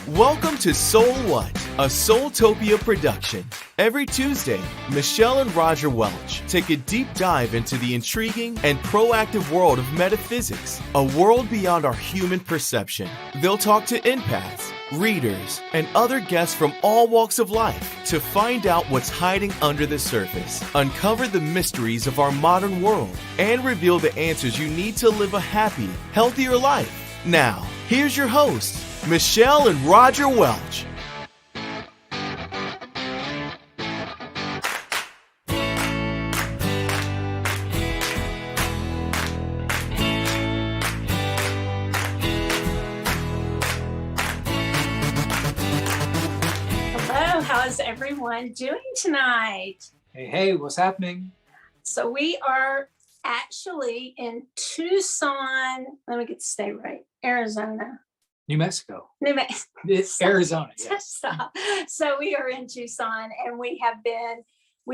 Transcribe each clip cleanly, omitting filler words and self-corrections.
Welcome to SoulWhat, a Soultopia production. Every Tuesday, Michelle and Roger Welch take a deep dive into the intriguing and proactive world of metaphysics, a world beyond our human perception. They'll talk to empaths, readers, and other guests from all walks of life to find out what's hiding under the surface, uncover the mysteries of our modern world, and reveal the answers you need to live a happy, healthier life. Now, here's your hosts, Michelle and Roger Welch. Hello, how's everyone doing tonight? Hey, what's happening? So we are actually in Tucson. Let me get the state right. Arizona. New Mexico. Mexico. It's Arizona. Yes. So we are in Tucson, and we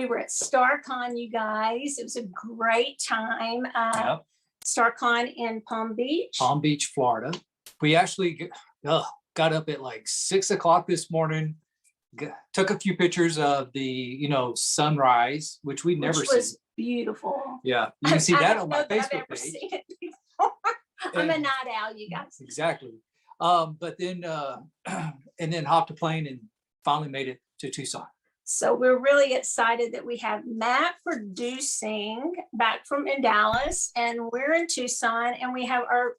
were at StarCon, you guys. It was a great time. Yep. StarCon in Palm Beach. Palm Beach, Florida. We actually got up at like 6 o'clock this morning. Took a few pictures of the sunrise, which we never seen. Was beautiful. Yeah, you can see that on my Facebook I've page. Seen it before. I'm a night owl, you guys. Exactly. But then and then hopped a plane and finally made it to Tucson. So we're really excited that we have Matt producing back from in Dallas, and we're in Tucson, and we have our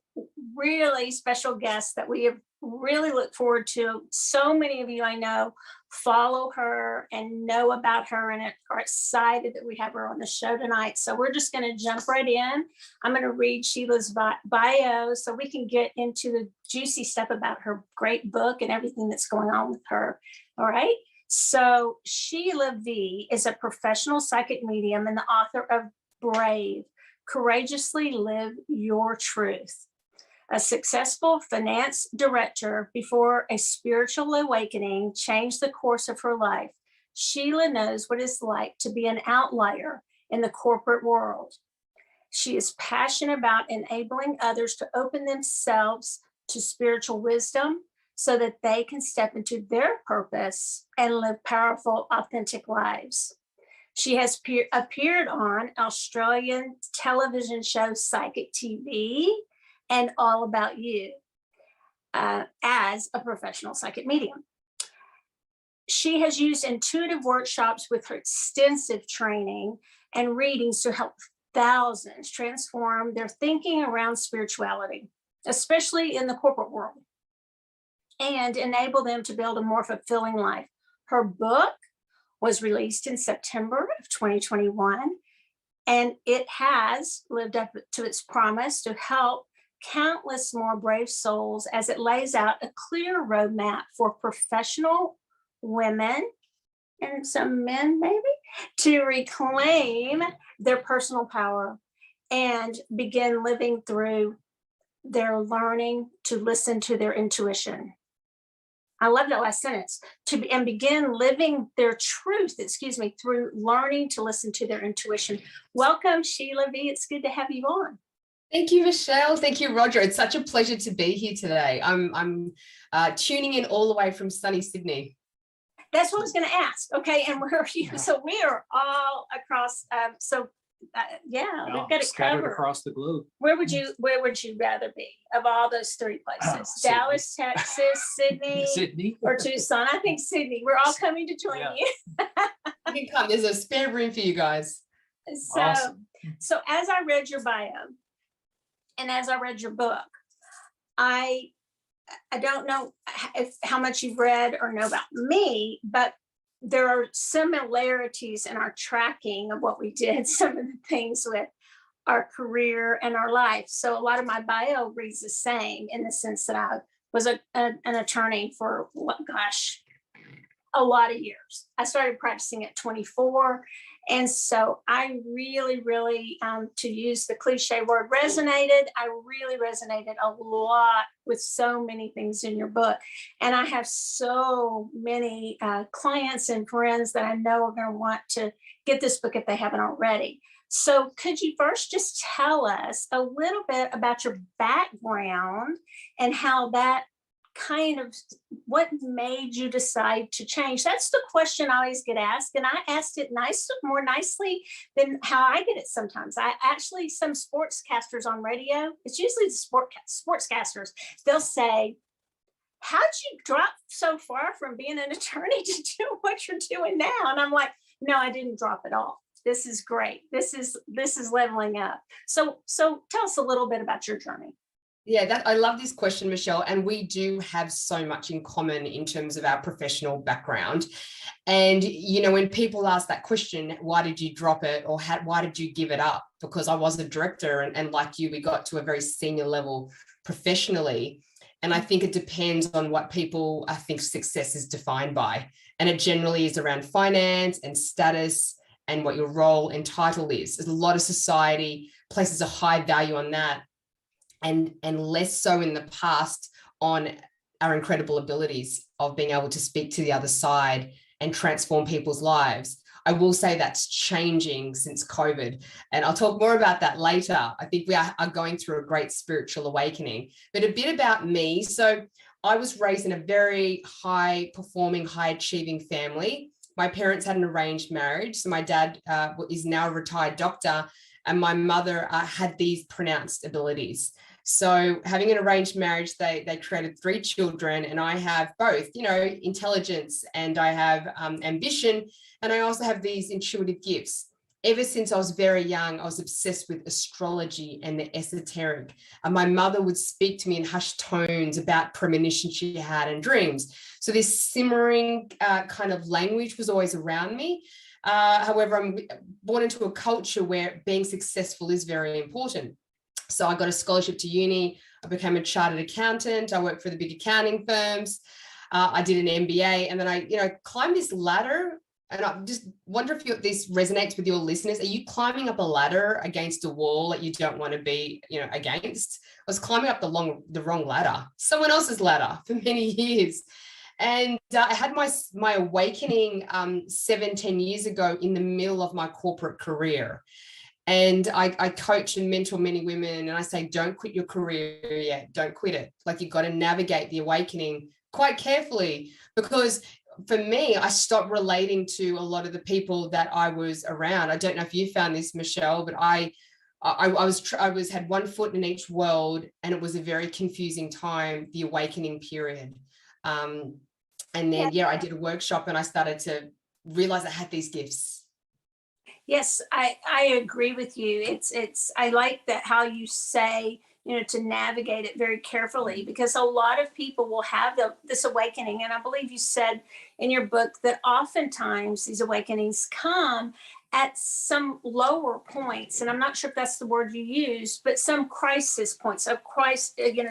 really special guest that we have really looked forward to. So many of you I know follow her and know about her and are excited that we have her on the show tonight. So we're just going to jump right in. I'm going to read Sheila's bio so we can get into the juicy stuff about her great book and everything that's going on with her. All right. So Sheila V is a professional psychic medium and the author of Brave, Courageously Live Your Truth. A successful finance director before a spiritual awakening changed the course of her life, Sheila knows what it's like to be an outlier in the corporate world. She is passionate about enabling others to open themselves to spiritual wisdom so that they can step into their purpose and live powerful, authentic lives. She has appeared on Australian television show Psychic TV and All About You as a professional psychic medium. She has used intuitive workshops with her extensive training and readings to help thousands transform their thinking around spirituality, especially in the corporate world, and enable them to build a more fulfilling life. Her book was released in September of 2021, and it has lived up to its promise to help countless more brave souls as it lays out a clear roadmap for professional women and some men maybe to reclaim their personal power and begin living through their learning to listen to their intuition. I love that last sentence. And begin living their truth, through learning to listen to their intuition. Welcome, Sheila V. It's good to have you on. Thank you, Michelle. Thank you, Roger. It's such a pleasure to be here today. I'm tuning in all the way from sunny Sydney. That's what I was going to ask. Okay, and where are you? So we are all across. We've got it scattered covered across the globe. Where would you rather be of all those three places? Dallas, Texas, Sydney, or Tucson? I think Sydney. We're all coming to join you. You can come. There's a spare room for you guys. So, Awesome. So as I read your bio and as I read your book, I don't know how much you've read or know about me, but there are similarities in our tracking of what we did, some of the things with our career and our life. So a lot of my bio reads the same in the sense that I was an attorney for, a lot of years. I started practicing at 24. And so I really, to use the cliche word, resonated. I really resonated a lot with so many things in your book. And I have so many clients and friends that I know are going to want to get this book if they haven't already. So could you first just tell us a little bit about your background and how that what made you decide to change? That's the question I always get asked. And I asked it more nicely than how I get it sometimes. Some sportscasters on radio, it's usually the sportscasters, they'll say, how'd you drop so far from being an attorney to do what you're doing now? And I'm like, no, I didn't drop at all. This is great. This is leveling up. So tell us a little bit about your journey. Yeah, I love this question, Michelle. And we do have so much in common in terms of our professional background. And, you know, when people ask that question, why did you drop it, or why did you give it up? Because I was a director, and like you, we got to a very senior level professionally. And I think it depends on what people, I think success is defined by. And it generally is around finance and status and what your role and title is. There's a lot of society places a high value on that, and less so in the past on our incredible abilities of being able to speak to the other side and transform people's lives. I will say that's changing since COVID, and I'll talk more about that later. I think we are going through a great spiritual awakening. But a bit about me. So I was raised in a very high performing, high achieving family. My parents had an arranged marriage. So my dad is now a retired doctor, and my mother had these pronounced abilities. So having an arranged marriage, they created 3 children, and I have both, you know, intelligence, and I have ambition, and I also have these intuitive gifts. Ever since I was very young, I was obsessed with astrology and the esoteric. And my mother would speak to me in hushed tones about premonitions she had and dreams. So this simmering kind of language was always around me. However, I'm born into a culture where being successful is very important. So I got a scholarship to uni. I became a chartered accountant. I worked for the big accounting firms. I did an MBA, and then I, you know, climbed this ladder. And I just wonder if this resonates with your listeners. Are you climbing up a ladder against a wall that you don't want to be, you know, against? I was climbing up the wrong ladder, someone else's ladder, for many years. And I had my awakening 10 years ago in the middle of my corporate career. And I coach and mentor many women, and I say, don't quit your career yet. Don't quit it. Like, you've got to navigate the awakening quite carefully, because for me, I stopped relating to a lot of the people that I was around. I don't know if you found this, Michelle, but I had one foot in each world, and it was a very confusing time, the awakening period. And then, I did a workshop, and I started to realize I had these gifts. Yes, I agree with you. I like that how you say, you know, to navigate it very carefully, because a lot of people will have this awakening. And I believe you said in your book that oftentimes these awakenings come at some lower points. And I'm not sure if that's the word you used, but some crisis points of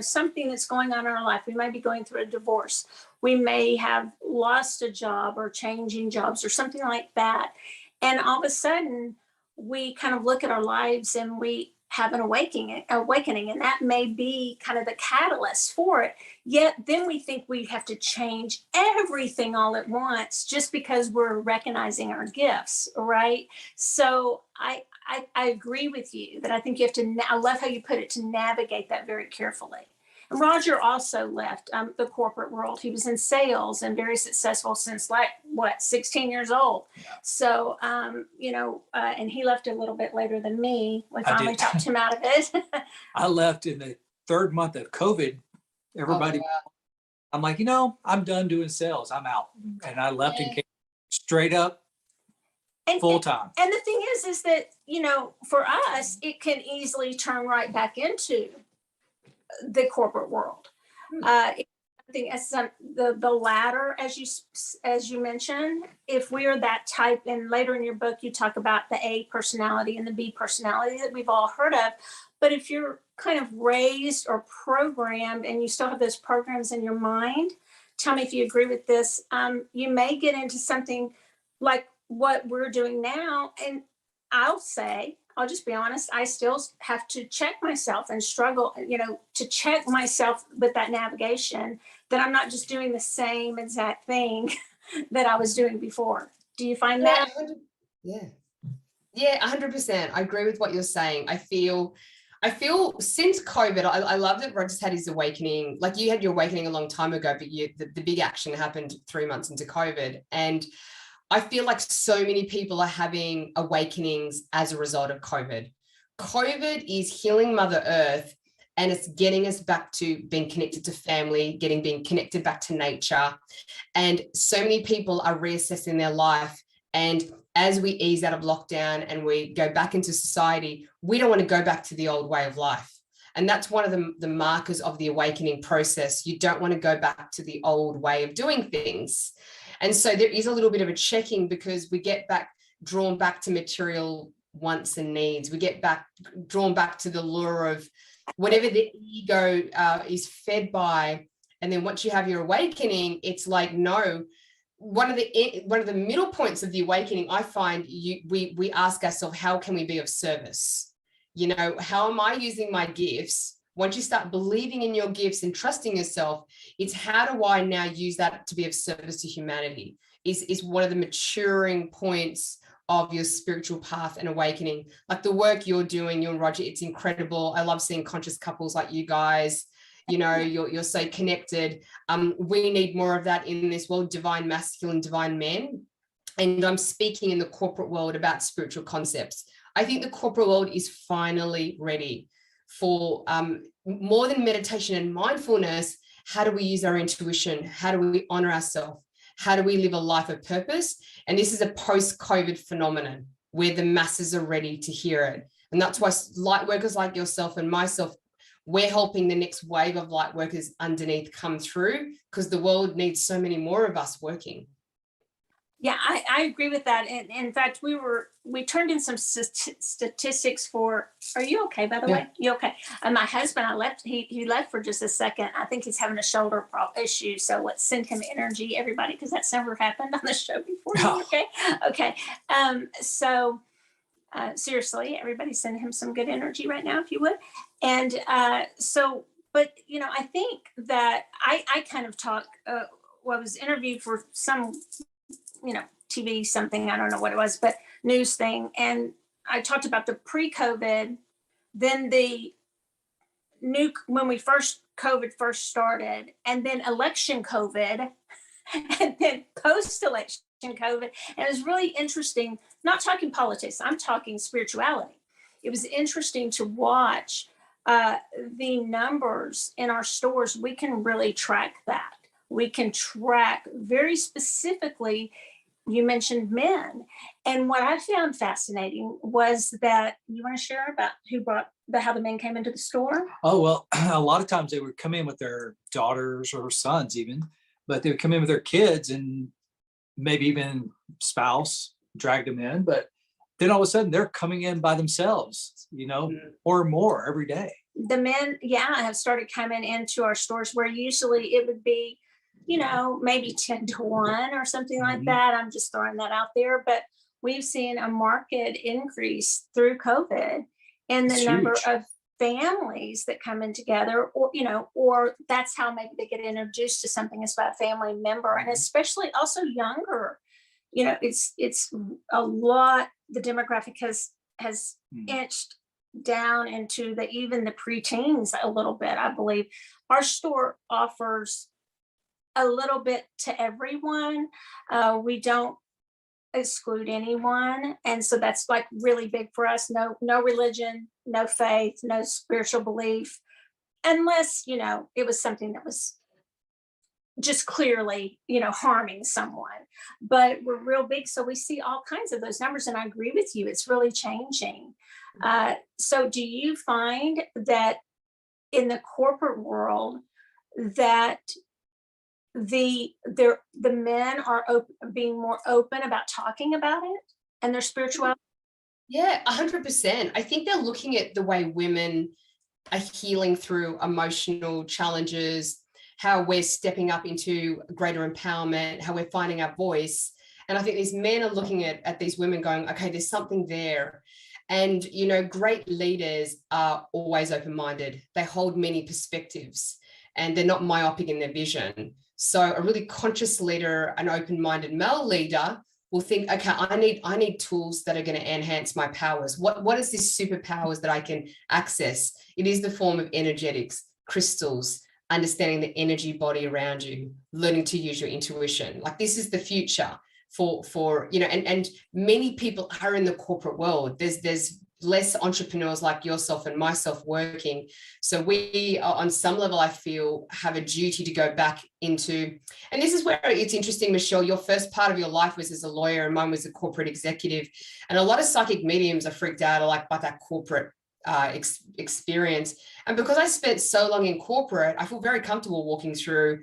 something that's going on in our life. We may be going through a divorce. We may have lost a job or changing jobs or something like that. And all of a sudden, we kind of look at our lives and we have an awakening, and that may be kind of the catalyst for it. Yet then we think we have to change everything all at once just because we're recognizing our gifts, right? So I agree with you that I think you have to, I love how you put it, to navigate that very carefully. Roger also left the corporate world. He was in sales and very successful since 16 years old. So, and he left a little bit later than me. We finally talked him out of it. I left in the 3rd month of COVID. Everybody, I'm like, I'm done doing sales. I'm out. And I left and came straight up full time. And the thing is that, for us, it can easily turn right back into the corporate world. I think as the latter, as you mentioned, if we are that type, and later in your book you talk about the A personality and the B personality that we've all heard of, but if you're kind of raised or programmed and you still have those programs in your mind, tell me if you agree with this, you may get into something like what we're doing now. And I'll just be honest, I still have to check myself and struggle, to check myself with that navigation, that I'm not just doing the same exact thing that I was doing before. Do you find that? Yeah, 100%. I agree with what you're saying. I feel I feel since COVID, I love that Roger's had his awakening. Like you had your awakening a long time ago, but the big action happened 3 months into COVID. And I feel like so many people are having awakenings as a result of COVID. COVID is healing Mother Earth, and it's getting us back to being connected to family, being connected back to nature. And so many people are reassessing their life. And as we ease out of lockdown and we go back into society, we don't want to go back to the old way of life. And that's one of the markers of the awakening process. You don't want to go back to the old way of doing things. And so there is a little bit of a checking, because we get drawn back to material wants and needs. We get drawn back to the lure of whatever the ego is fed by. And then once you have your awakening, it's like, no, one of the middle points of the awakening, I find we ask ourselves, how can we be of service? You know, how am I using my gifts? Once you start believing in your gifts and trusting yourself, it's how do I now use that to be of service to humanity? Is one of the maturing points of your spiritual path and awakening. Like the work you're doing, you and Roger, it's incredible. I love seeing conscious couples like you guys. You know, you're so connected. We need more of that in this world, divine masculine, divine men. And I'm speaking in the corporate world about spiritual concepts. I think the corporate world is finally ready for more than meditation and mindfulness. How do we use our intuition? How do we honor ourselves? How do we live a life of purpose? And this is a post-COVID phenomenon where the masses are ready to hear it. And that's why light workers like yourself and myself, we're helping the next wave of light workers underneath come through, because the world needs so many more of us working. Yeah, I agree with that. And in fact, we turned in some statistics for, are you okay, by the way? You okay? And my husband, he left for just a second. I think he's having a shoulder issue. So let's send him energy, everybody, because that's never happened on the show before. Okay. Okay. Seriously, everybody send him some good energy right now, if you would. And but, you know, I think that I kind of I was interviewed for some, you know, TV something, I don't know what it was, but news thing. And I talked about the pre-COVID, then the new, when COVID first started, and then election COVID, and then post-election COVID. And it was really interesting, not talking politics, I'm talking spirituality. It was interesting to watch the numbers in our stores. We can really track that. We can track very specifically, you mentioned men. And what I found fascinating was that, you want to share about how the men came into the store? Oh, well, a lot of times they would come in with their daughters or sons even, but they would come in with their kids and maybe even spouse, drag them in. But then all of a sudden they're coming in by themselves, you know, or more every day. The men, have started coming into our stores where usually it would be, you know, maybe 10-1 or something like that. I'm just throwing that out there. But we've seen a marked increase through COVID in the number of families that come in together, or, you know, or that's how maybe they get introduced to something as about a family member, and especially also younger. You know, it's a lot, the demographic has inched down into even the preteens a little bit, I believe. Our store offers a little bit to everyone. We don't exclude anyone. And so that's like really big for us. No religion, no faith, no spiritual belief, unless, you know, it was something that was just clearly, you know, harming someone. But we're real big. So we see all kinds of those numbers. And I agree with you, it's really changing. So do you find that in the corporate world that the men are being more open about talking about it and their spirituality? Yeah, 100%. I think they're looking at the way women are healing through emotional challenges, how we're stepping up into greater empowerment, how we're finding our voice. And I think these men are looking at these women going, okay, there's something there. And, you know, great leaders are always open-minded. They hold many perspectives and they're not myopic in their vision. So a really conscious leader, an open-minded male leader, will think, okay, I need tools that are going to enhance my powers. What is this superpowers that I can access? It is the form of energetics, crystals, understanding the energy body around you, learning to use your intuition. Like, this is the future for you know, and many people are in the corporate world. There's less entrepreneurs like yourself and myself working. So we are, on some level, I feel, have a duty to go back into, and this is where it's interesting, Michelle, your first part of your life was as a lawyer and mine was a corporate executive. And a lot of psychic mediums are freaked out like by that corporate experience. And because I spent so long in corporate, I feel very comfortable walking through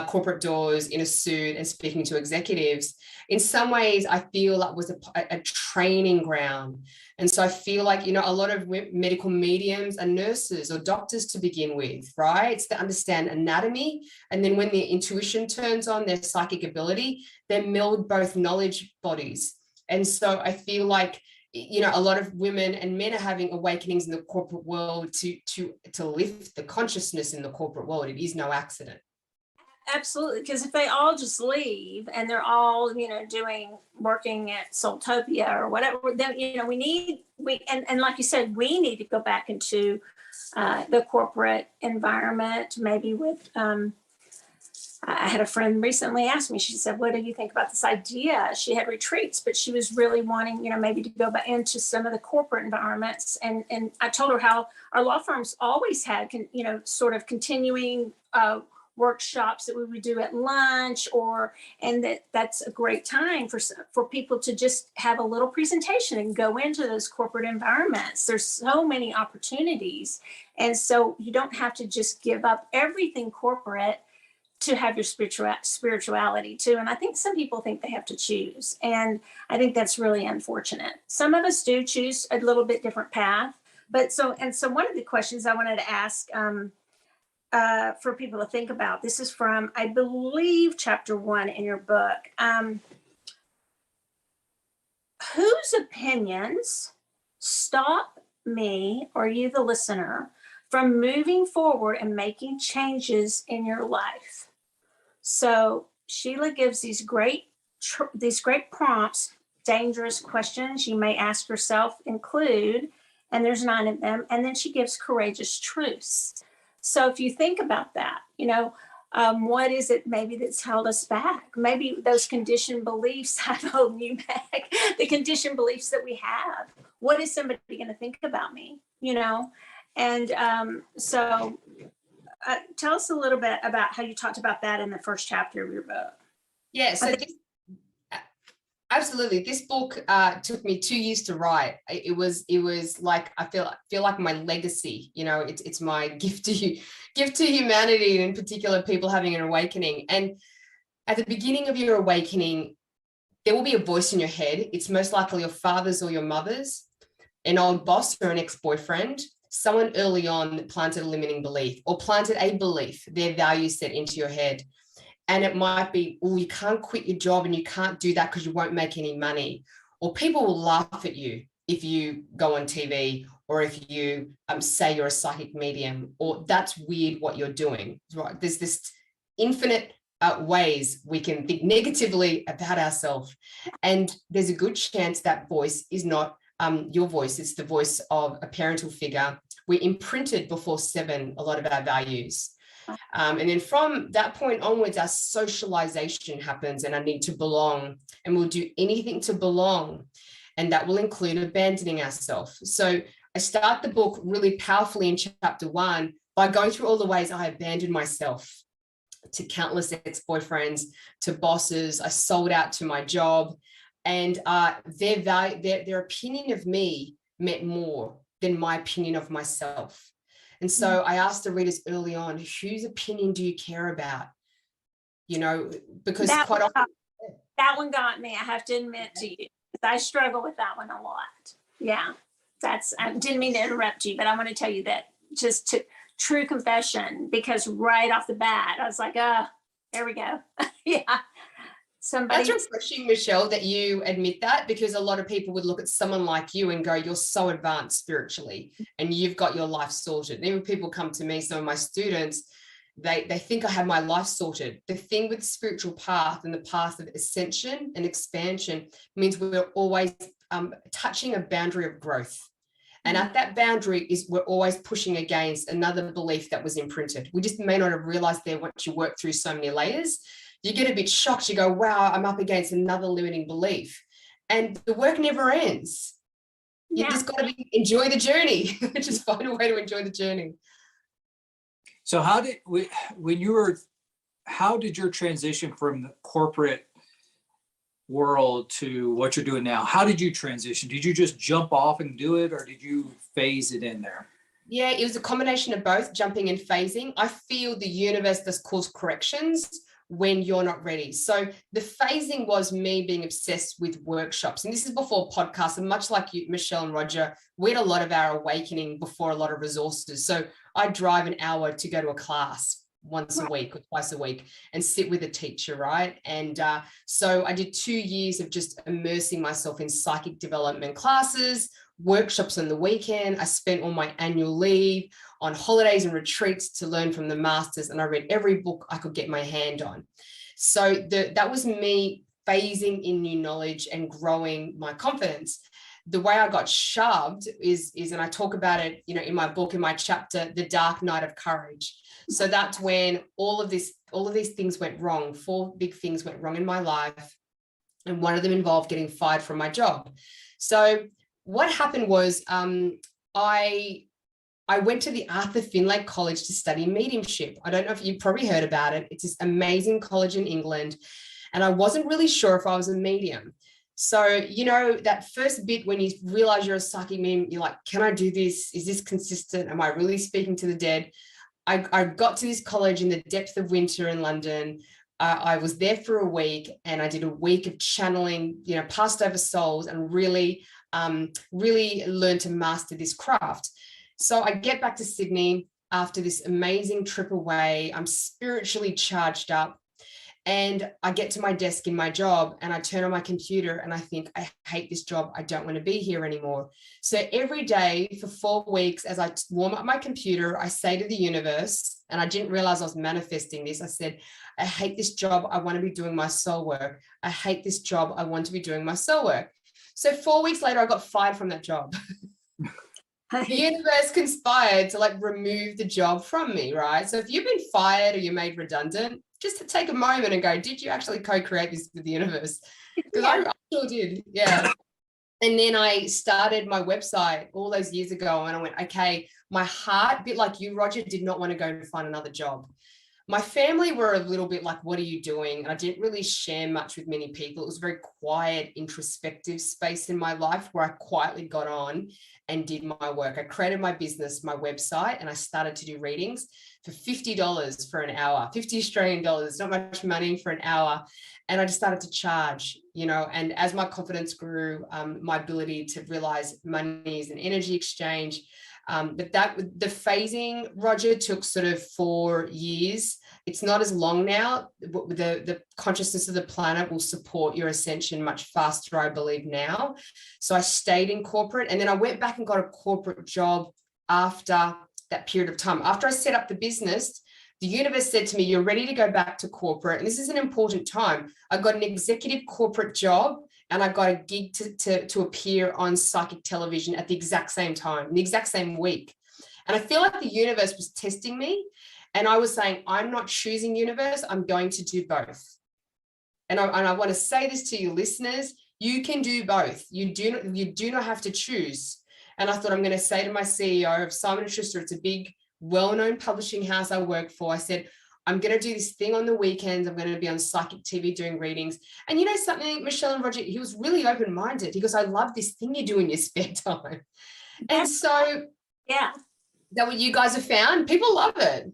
corporate doors in a suit and speaking to executives. In some ways, I feel that was a training ground. And so I feel like, you know, a lot of medical mediums are nurses or doctors to begin with, right? It's to understand anatomy. And then when their intuition turns on, their psychic ability, they meld both knowledge bodies. And so I feel like, you know, a lot of women and men are having awakenings in the corporate world to lift the consciousness in the corporate world. It is no accident. Absolutely, because if they all just leave and they're all, you know, working at Soultopia or whatever, then, you know, and like you said, we need to go back into the corporate environment, maybe with, I had a friend recently ask me, she said, what do you think about this idea? She had retreats, but she was really wanting, you know, maybe to go back into some of the corporate environments. And I told her how our law firms always had, you know, sort of continuing workshops that we would do at lunch, and that's a great time for people to just have a little presentation and go into those corporate environments. There's so many opportunities. And so you don't have to just give up everything corporate to have your spirituality too. And I think some people think they have to choose. And I think that's really unfortunate. Some of us do choose a little bit different path. But so one of the questions I wanted to ask, for people to think about. This is from, I believe, chapter 1 in your book. Whose opinions stop me, or you, the listener, from moving forward and making changes in your life? So Sheila gives these great prompts, dangerous questions you may ask yourself include, and there's 9 of them. And then she gives courageous truths. So if you think about that, you know, what is it maybe that's held us back? Maybe those conditioned beliefs have held you back, the conditioned beliefs that we have. What is somebody going to think about me, you know? And so tell us a little bit about how you talked about that in the first chapter of your book. Yeah, so absolutely. This book took me 2 years to write. It was like, I feel like my legacy, you know, it's my gift to humanity, and in particular, people having an awakening. And at the beginning of your awakening, there will be a voice in your head. It's most likely your father's or your mother's, an old boss or an ex-boyfriend, someone early on that planted a limiting belief or planted a belief, their value set into your head. And it might be, oh, you can't quit your job and you can't do that because you won't make any money. Or people will laugh at you if you go on TV, or if you say you're a psychic medium, or that's weird what you're doing, right? There's this infinite ways we can think negatively about ourselves. And there's a good chance that voice is not your voice. It's the voice of a parental figure. We're imprinted before 7, a lot of our values. And then from that point onwards, our socialization happens, and I need to belong, and we'll do anything to belong. And that will include abandoning ourselves. So I start the book really powerfully in chapter 1 by going through all the ways I abandoned myself to countless ex-boyfriends, to bosses. I sold out to my job, and their opinion of me meant more than my opinion of myself. And so I asked the readers early on, whose opinion do you care about? You know, because that one got me, I have to admit to you. I struggle with that one a lot. Yeah, I didn't mean to interrupt you, but I want to tell you that just true confession, because right off the bat, I was like, there we go. Yeah. That's refreshing, Michelle, that you admit that, because a lot of people would look at someone like you and go, you're so advanced spiritually and you've got your life sorted. And even people come to me, some of my students, They think I have my life sorted. The thing with spiritual path and the path of ascension and expansion means we're always touching a boundary of growth. And at that boundary we're always pushing against another belief that was imprinted. We just may not have realized there once you work through so many layers. You get a bit shocked. You go, wow, I'm up against another limiting belief. And the work never ends. You just got to enjoy the journey. Just find a way to enjoy the journey. So how did your transition from the corporate world to what you're doing now? How did you transition? Did you just jump off and do it, or did you phase it in there? Yeah, it was a combination of both, jumping and phasing. I feel the universe does course corrections when you're not ready. So the phasing was me being obsessed with workshops. And this is before podcasts. And much like you, Michelle and Roger, we had a lot of our awakening before a lot of resources. So I drive an hour to go to a class once a week or twice a week and sit with a teacher, right? And so I did 2 years of just immersing myself in psychic development classes, workshops on the weekend. I spent all my annual leave on holidays and retreats to learn from the masters, and I read every book I could get my hand on. So that was me phasing in new knowledge and growing my confidence. The way I got shoved is, and I talk about it, in my book, in my chapter, The Dark Night of Courage. So that's when all of these things went wrong. 4 big things went wrong in my life. And one of them involved getting fired from my job. So what happened was I went to the Arthur Findlay College to study mediumship. I don't know if you've probably heard about it. It's this amazing college in England. And I wasn't really sure if I was a medium. So, that first bit when you realize you're a psychic medium, you're like, can I do this? Is this consistent? Am I really speaking to the dead? I got to this college in the depth of winter in London. I was there for a week, and I did a week of channeling, past over souls, and really learned to master this craft. So I get back to Sydney after this amazing trip away. I'm spiritually charged up, and I get to my desk in my job, and I turn on my computer and I think, I hate this job. I don't want to be here anymore. So every day for 4 weeks, as I warm up my computer, I say to the universe, and I didn't realize I was manifesting this. I said, I hate this job. I want to be doing my soul work. I hate this job. I want to be doing my soul work. So 4 weeks later, I got fired from that job. The universe conspired to remove the job from me, right? So if you've been fired or you're made redundant, just to take a moment and go, did you actually co-create this with the universe? Because I sure did, yeah. And then I started my website all those years ago, and I went, okay, my heart, a bit like you, Roger, did not want to go and find another job. My family were a little bit like, what are you doing? And I didn't really share much with many people. It was a very quiet, introspective space in my life where I quietly got on and did my work. I created my business, my website, and I started to do readings for $50 for an hour, 50 Australian dollars, not much money for an hour. And I just started to charge, and as my confidence grew, my ability to realize money is an energy exchange. But the phasing, Roger, took sort of 4 years. It's not as long now. The consciousness of the planet will support your ascension much faster, I believe, now. So I stayed in corporate, and then I went back and got a corporate job after that period of time. After I set up the business, the universe said to me, you're ready to go back to corporate. And this is an important time. I got an executive corporate job, and I got a gig to appear on psychic television at the exact same time, the exact same week. And I feel like the universe was testing me. And I was saying, I'm not choosing universe. I'm going to do both. And I want to say this to you listeners, you can do both. You do not have to choose. And I thought, I'm going to say to my CEO of Simon & Schuster, it's a big, well-known publishing house I work for. I said, I'm going to do this thing on the weekends. I'm going to be on psychic TV doing readings. And you know something, Michelle and Roger, he was really open-minded. He goes, I love this thing you do in your spare time. And so, yeah, that what you guys have found? People love it.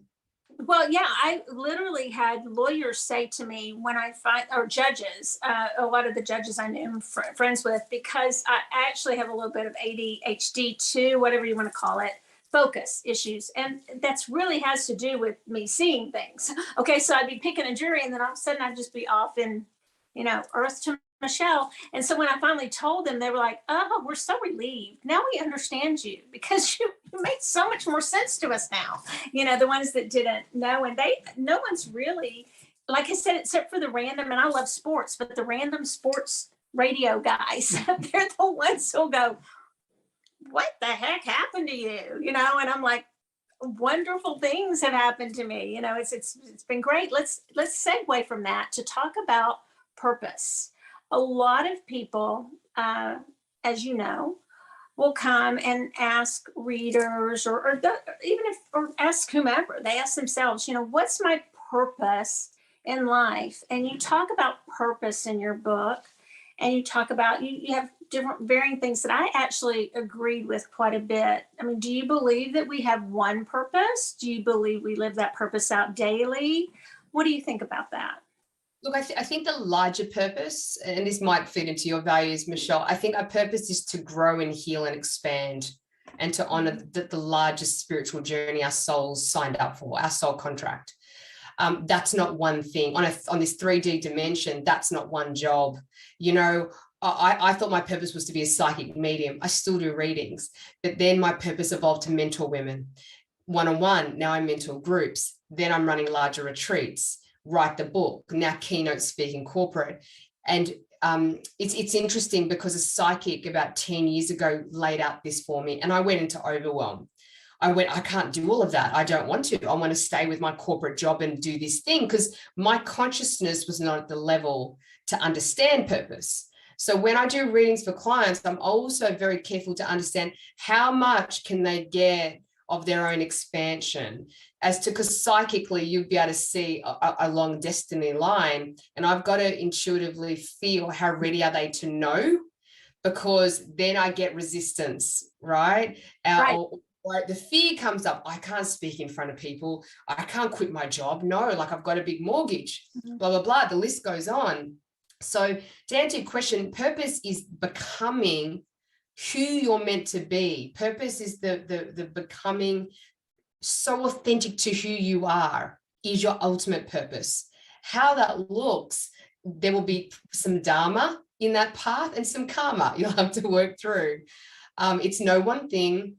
Well, yeah, I literally had lawyers say to me when I find, or judges, a lot of the judges I knew friends with, because I actually have a little bit of ADHD too, whatever you want to call it, focus issues. And that's really has to do with me seeing things. Okay, so I'd be picking a jury, and then all of a sudden I'd just be off in, earth to Michelle. And so when I finally told them, they were like, oh, we're so relieved. Now we understand you, because you make so much more sense to us now. The ones that didn't know, and no one's really, like I said, except for the random, and I love sports, but the random sports radio guys, they're the ones who'll go, what the heck happened to you? And I'm like, wonderful things have happened to me. It's been great. Let's segue from that to talk about purpose. A lot of people, as you know, will come and ask readers or ask whomever. They ask themselves, what's my purpose in life? And you talk about purpose in your book, and you talk about, you have different varying things that I actually agreed with quite a bit. I mean, do you believe that we have one purpose? Do you believe we live that purpose out daily? What do you think about that? Look, I think the larger purpose, and this might feed into your values, Michelle, I think our purpose is to grow and heal and expand, and to honor the largest spiritual journey our souls signed up for, our soul contract. That's not one thing. On this 3D dimension, that's not one job. I thought my purpose was to be a psychic medium. I still do readings, but then my purpose evolved to mentor women one-on-one. Now I mentor groups. Then I'm running larger retreats, write the book, now keynote speaking corporate. And it's interesting because a psychic about 10 years ago laid out this for me, and I went into overwhelm. I can't do all of that. I don't want to. I want to stay with my corporate job and do this thing, because my consciousness was not at the level to understand purpose. So when I do readings for clients, I'm also very careful to understand how much can they get of their own expansion, because psychically you'll be able to see a long destiny line, and I've got to intuitively feel how ready are they to know, because then I get resistance, right? Right. The fear comes up. I can't speak in front of people. I can't quit my job. No, like I've got a big mortgage, blah, blah, blah. The list goes on. So to answer your question, purpose is becoming who you're meant to be. Purpose is the becoming so authentic to who you are is your ultimate purpose. How that looks, there will be some dharma in that path and some karma you'll have to work through. It's no one thing.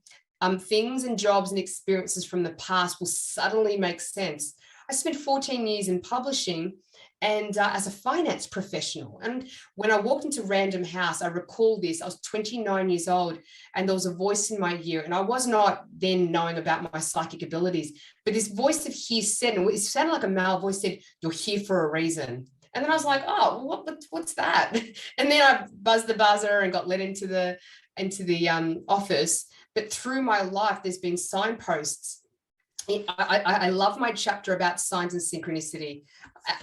Things and jobs and experiences from the past will suddenly make sense. I spent 14 years in publishing and as a finance professional. And when I walked into Random House, I recall this, I was 29 years old and there was a voice in my ear, and I was not then knowing about my psychic abilities, but this voice of his said, and it sounded like a male voice, said, "You're here for a reason." And then I was like, oh, what's that? And then I buzzed the buzzer and got let into the office. But through my life, there's been signposts. I love my chapter about signs and synchronicity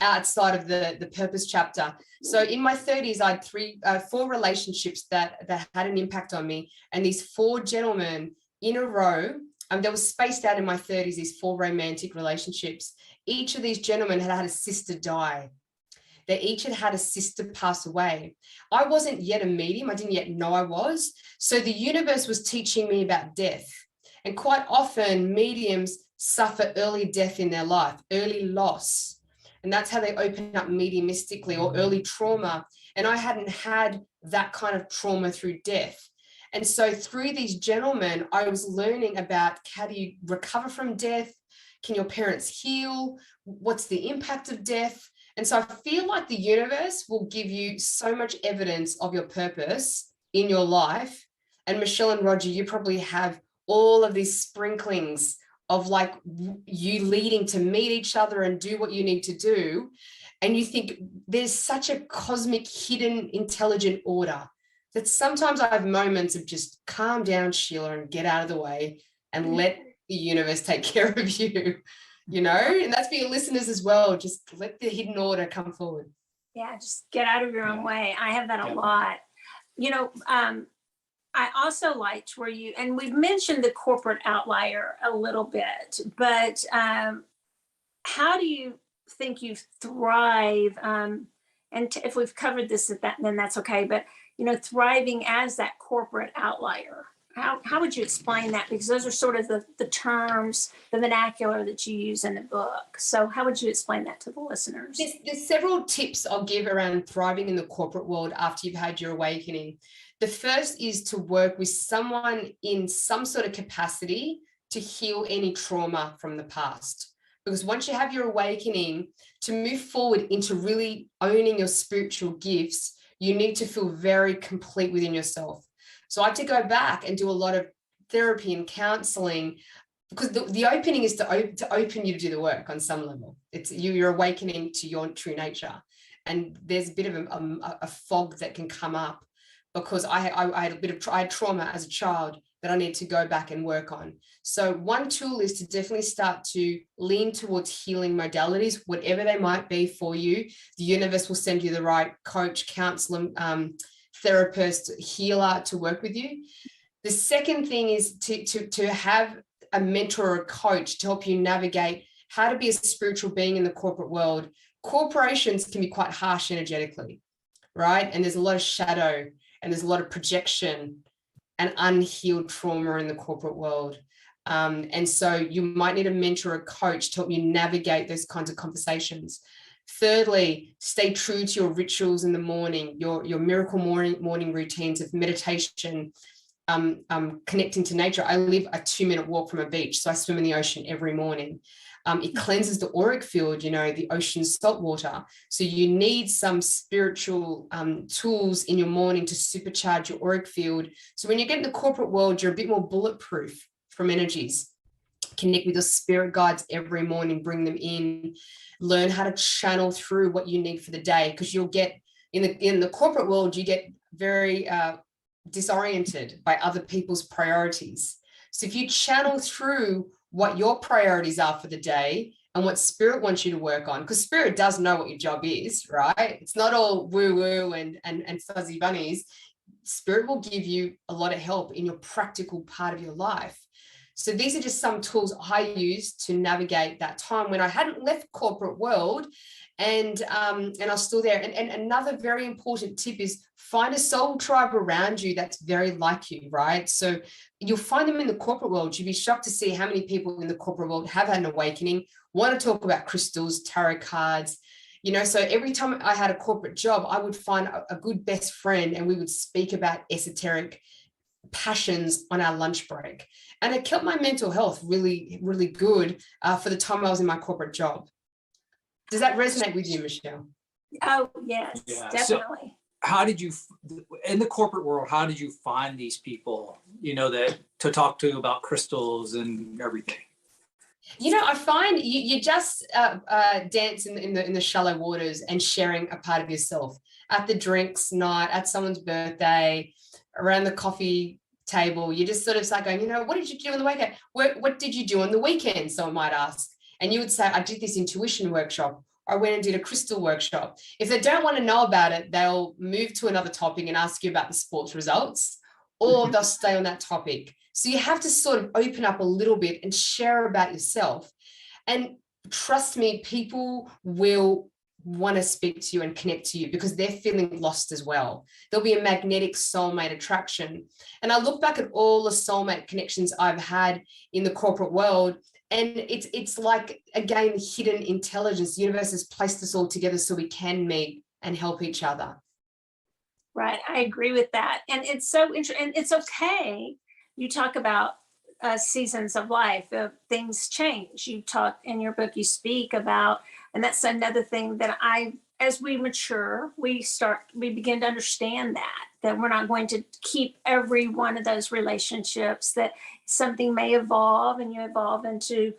outside of the purpose chapter. So in my 30s, I had four relationships that had an impact on me. And these four gentlemen in a row, there was spaced out in my 30s, these four romantic relationships. Each of these gentlemen had a sister die. They each had a sister pass away. I wasn't yet a medium. I didn't yet know I was. So the universe was teaching me about death. And quite often mediums suffer early death in their life, early loss. And that's how they open up mediumistically, or early trauma. And I hadn't had that kind of trauma through death. And so through these gentlemen, I was learning about how do you recover from death? Can your parents heal? What's the impact of death? And so I feel like the universe will give you so much evidence of your purpose in your life. And Michelle and Roger, you probably have all of these sprinklings of like you leading to meet each other and do what you need to do. And you think there's such a cosmic, hidden, intelligent order that sometimes I have moments of just calm down, Sheila, and get out of the way and let the universe take care of you. You know, and that's for your listeners as well. Just let the hidden order come forward. Yeah, just get out of your own way. I have that a lot. I also liked where you, and we've mentioned the corporate outlier a little bit, but how do you think you thrive? If we've covered this at that, then that's okay. But, thriving as that corporate outlier How would you explain that? Because those are sort of the terms, the vernacular that you use in the book. So how would you explain that to the listeners? There's several tips I'll give around thriving in the corporate world after you've had your awakening. The first is to work with someone in some sort of capacity to heal any trauma from the past. Because once you have your awakening, to move forward into really owning your spiritual gifts, you need to feel very complete within yourself. So I had to go back and do a lot of therapy and counseling, because the opening is to open you to do the work on some level. It's you're awakening to your true nature. And there's a bit of a fog that can come up because I had trauma as a child that I need to go back and work on. So one tool is to definitely start to lean towards healing modalities, whatever they might be for you. The universe will send you the right coach, counselor, therapist, healer to work with you. The second thing is to have a mentor or a coach to help you navigate how to be a spiritual being in the corporate world. Corporations can be quite harsh energetically, right? And there's a lot of shadow and there's a lot of projection and unhealed trauma in the corporate world. And so you might need a mentor or a coach to help you navigate those kinds of conversations. Thirdly, stay true to your rituals in the morning, your miracle morning routines of meditation, connecting to nature. I live a 2-minute walk from a beach, so I swim in the ocean every morning. It cleanses the auric field, the ocean's salt water. So you need some spiritual tools in your morning to supercharge your auric field. So when you get in the corporate world, you're a bit more bulletproof from energies. Connect with your spirit guides every morning, bring them in, learn how to channel through what you need for the day, because you'll get in the corporate world, you get very disoriented by other people's priorities. So if you channel through what your priorities are for the day and what spirit wants you to work on, because spirit does know what your job is, right? It's not all woo-woo and fuzzy bunnies. Spirit will give you a lot of help in your practical part of your life. So these are just some tools I used to navigate that time when I hadn't left corporate world and I was still there. And another very important tip is find a soul tribe around you that's very like you, right? So you'll find them in the corporate world. You'd be shocked to see how many people in the corporate world have had an awakening, want to talk about crystals, tarot cards, so every time I had a corporate job, I would find a good best friend and we would speak about esoteric passions on our lunch break. And it kept my mental health really, really good for the time I was in my corporate job. Does that resonate with you, Michelle? Oh, yes, Yeah. definitely. So how did you, in the corporate world, how did you find these people, that to talk to about crystals and everything? I find you just dance in the shallow waters and sharing a part of yourself at the drinks night, at someone's birthday, around the coffee table. You just sort of start going, what did you do on the weekend? What did you do on the weekend? Someone might ask. And you would say, I did this intuition workshop. I went and did a crystal workshop. If they don't want to know about it, they'll move to another topic and ask you about the sports results, or they'll stay on that topic. So you have to sort of open up a little bit and share about yourself. And trust me, people will want to speak to you and connect to you because they're feeling lost as well. There'll be a magnetic soulmate attraction. And I look back at all the soulmate connections I've had in the corporate world, and it's like, again, hidden intelligence. The universe has placed us all together so we can meet and help each other. Right, I agree with that. And it's so interesting, and it's okay. You talk about seasons of life, things change. You talk in your book, you speak about, and that's another thing that as we mature, we begin to understand that we're not going to keep every one of those relationships, that something may evolve and you evolve into,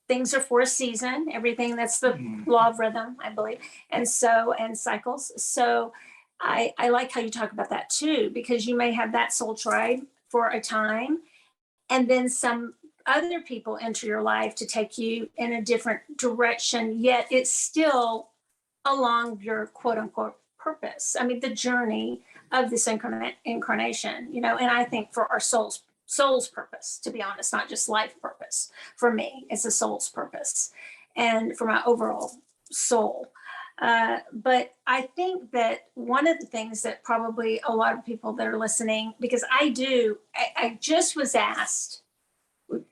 things are for a season, everything. That's the law of rhythm, I believe. And cycles. So I like how you talk about that too, because you may have that soul tribe for a time, and then some other people enter your life to take you in a different direction, yet it's still along your quote unquote purpose. I mean, the journey of this incarnation, and I think for our soul's purpose, to be honest, not just life purpose. For me, it's a soul's purpose, and for my overall soul. But I think that one of the things that probably a lot of people that are listening, because I just was asked,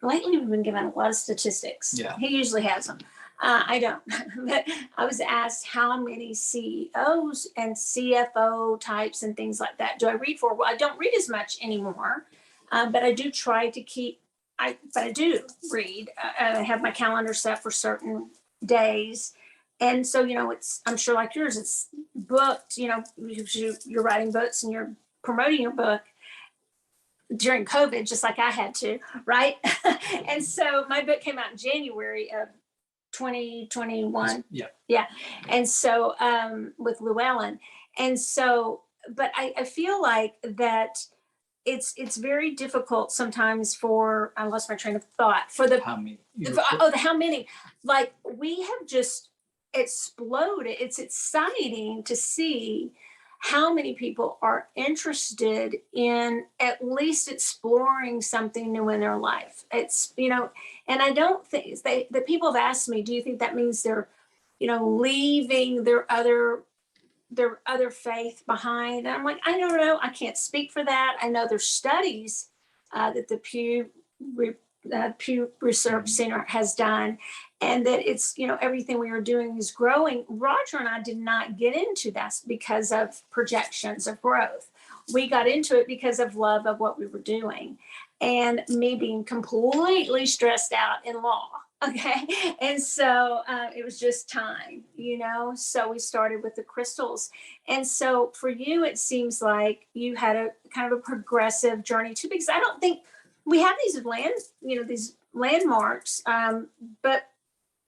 lately we've been given a lot of statistics. Yeah. He usually has them. I don't. But I was asked how many CEOs and CFO types and things like that do I read for? Well, I don't read as much anymore, but I do try to keep, but I do read. I have my calendar set for certain days. And so, I'm sure like yours, it's booked, you're writing books and you're promoting your book during COVID, just like I had to, right? And so my book came out in January of 2021. Yeah. Yeah. And so with Llewellyn. And so, but I feel like that it's very difficult sometimes for, I lost my train of thought, for the, How many? how many, like we have just exploded. It's exciting to see how many people are interested in at least exploring something new in their life. It's, and I don't think the people have asked me, do you think that means they're, leaving their other faith behind? And I'm like, I don't know. I can't speak for that. I know there's studies that the Pew Research Center has done, and that it's, everything we are doing is growing. Roger and I did not get into that because of projections of growth. We got into it because of love of what we were doing and me being completely stressed out in law. Okay. And so it was just time, so we started with the crystals. And so for you, it seems like you had a kind of a progressive journey too, because I don't think we have these these landmarks, but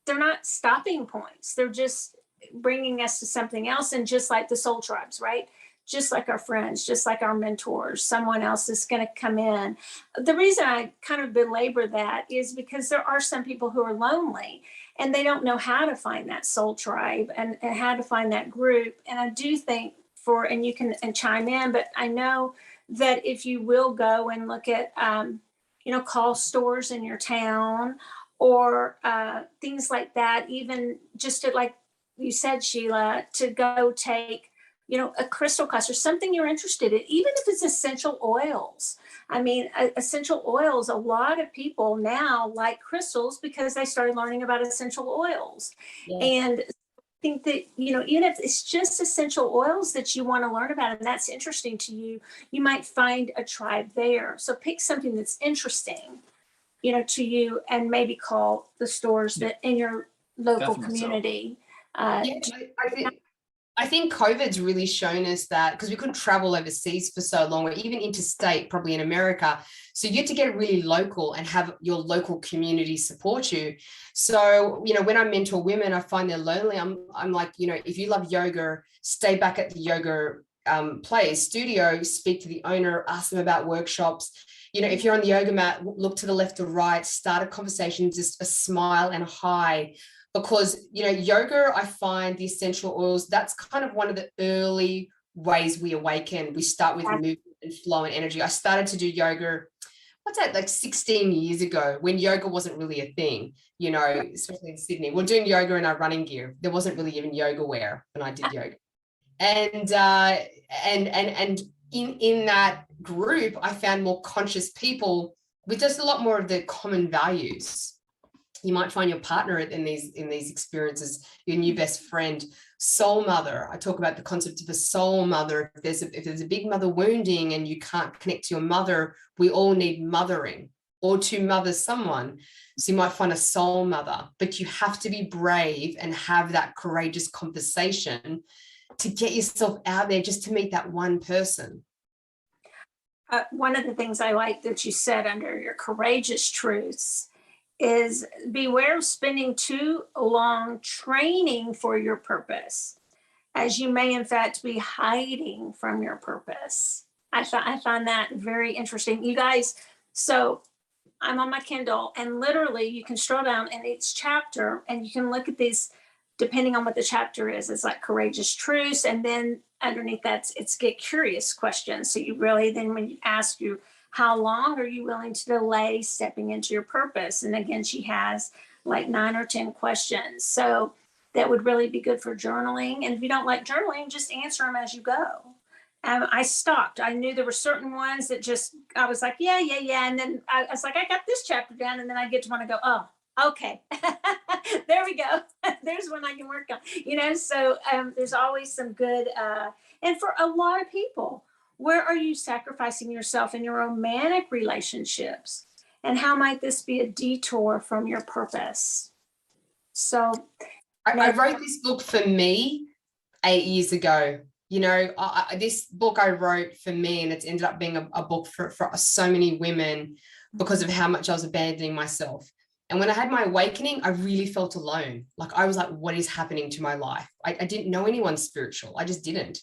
they're not stopping points. They're just bringing us to something else. And just like the soul tribes, right? Just like our friends, just like our mentors, someone else is going to come in. The reason I kind of belabor that is because there are some people who are lonely and they don't know how to find that soul tribe and how to find that group. And I do think and you can chime in, but I know that if you will go and look at, call stores in your town or things like that, even just to, like you said, Sheila, to go take, a crystal class or something you're interested in, even if it's essential oils. I mean, essential oils, a lot of people now like crystals because they started learning about essential oils. Yeah. And I think that, even if it's just essential oils that you want to learn about and that's interesting to you, you might find a tribe there. So pick something that's interesting, to you, and maybe call the stores that in your local community. I think COVID's really shown us that, because we couldn't travel overseas for so long, or even interstate, probably in America. So you get to get really local and have your local community support you. So, when I mentor women, I find they're lonely. I'm like, if you love yoga, stay back at the yoga place, studio, speak to the owner, ask them about workshops. If you're on the yoga mat, look to the left or right, start a conversation, just a smile and a hi. Because, yoga, I find the essential oils, that's kind of one of the early ways we awaken. We start with movement and flow and energy. I started to do yoga, like 16 years ago, when yoga wasn't really a thing, especially in Sydney. We're doing yoga in our running gear. There wasn't really even yoga wear when I did yoga. And in that group, I found more conscious people with just a lot more of the common values. You might find your partner in these experiences, your new best friend, soul mother. I talk about the concept of a soul mother. If there's a big mother wounding and you can't connect to your mother, we all need mothering, or to mother someone. So you might find a soul mother, but you have to be brave and have that courageous conversation to get yourself out there, just to meet that one person. One of the things I like that you said under your courageous truths is beware of spending too long training for your purpose, as you may in fact be hiding from your purpose. I find that very interesting. You guys, so I'm on my Kindle, and literally you can scroll down in each chapter and you can look at these, depending on what the chapter is. It's like courageous truths, and then underneath that it's get curious questions. So you really, then when you ask you, how long are you willing to delay stepping into your purpose? And again, she has like 9 or 10 questions. So that would really be good for journaling. And if you don't like journaling, just answer them as you go. I stopped. I knew there were certain ones that just, I was like, yeah. And then I was like, I got this chapter down. And then I get to want to go, oh, okay, there we go. There's one I can work on, so there's always some good, and for a lot of people, where are you sacrificing yourself in your romantic relationships? And how might this be a detour from your purpose? So I wrote this book for me 8 years ago. This book I wrote for me, and it's ended up being a book for so many women because of how much I was abandoning myself. And when I had my awakening, I really felt alone. Like, I was like, what is happening to my life? I didn't know anyone spiritual. I just didn't.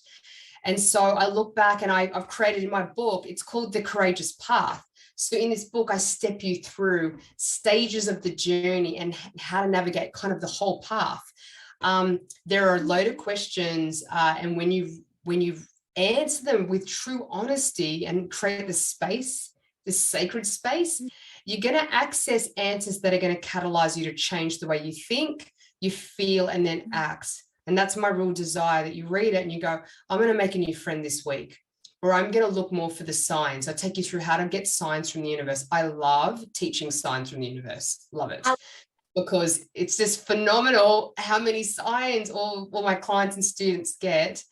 And so I look back, and I've created in my book, it's called The Courageous Path. So in this book, I step you through stages of the journey and how to navigate kind of the whole path. There are a load of questions, and when you answer them with true honesty and create the space, this sacred space, you're going to access answers that are going to catalyze you to change the way you think, you feel, and then act. And that's my real desire, that you read it and you go, I'm going to make a new friend this week, or I'm going to look more for the signs. I take you through how to get signs from the universe. I love teaching signs from the universe. Love it. Because it's just phenomenal how many signs all my clients and students get,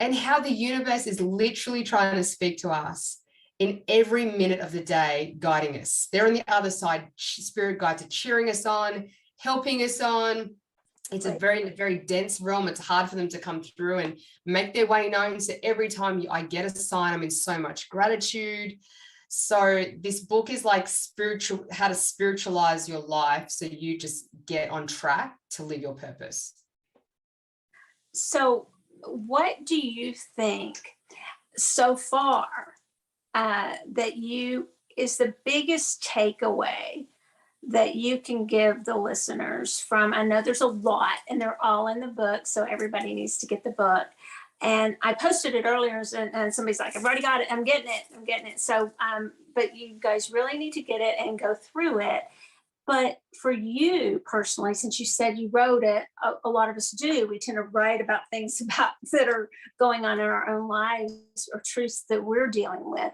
and how the universe is literally trying to speak to us in every minute of the day, guiding us. They're on the other side. Spirit guides are cheering us on, helping us on. It's a very, very dense realm. It's hard for them to come through and make their way known. So every time I get a sign, I'm in so much gratitude. So this book is like how to spiritualize your life, so you just get on track to live your purpose. So what do you think so far that is the biggest takeaway that you can give the listeners from? I know there's a lot, and they're all in the book, so everybody needs to get the book. And I posted it earlier, and somebody's like, I've already got it. I'm getting it. So, but you guys really need to get it and go through it. But for you personally, since you said you wrote it, a lot of us do. We tend to write about things that are going on in our own lives, or truths that we're dealing with.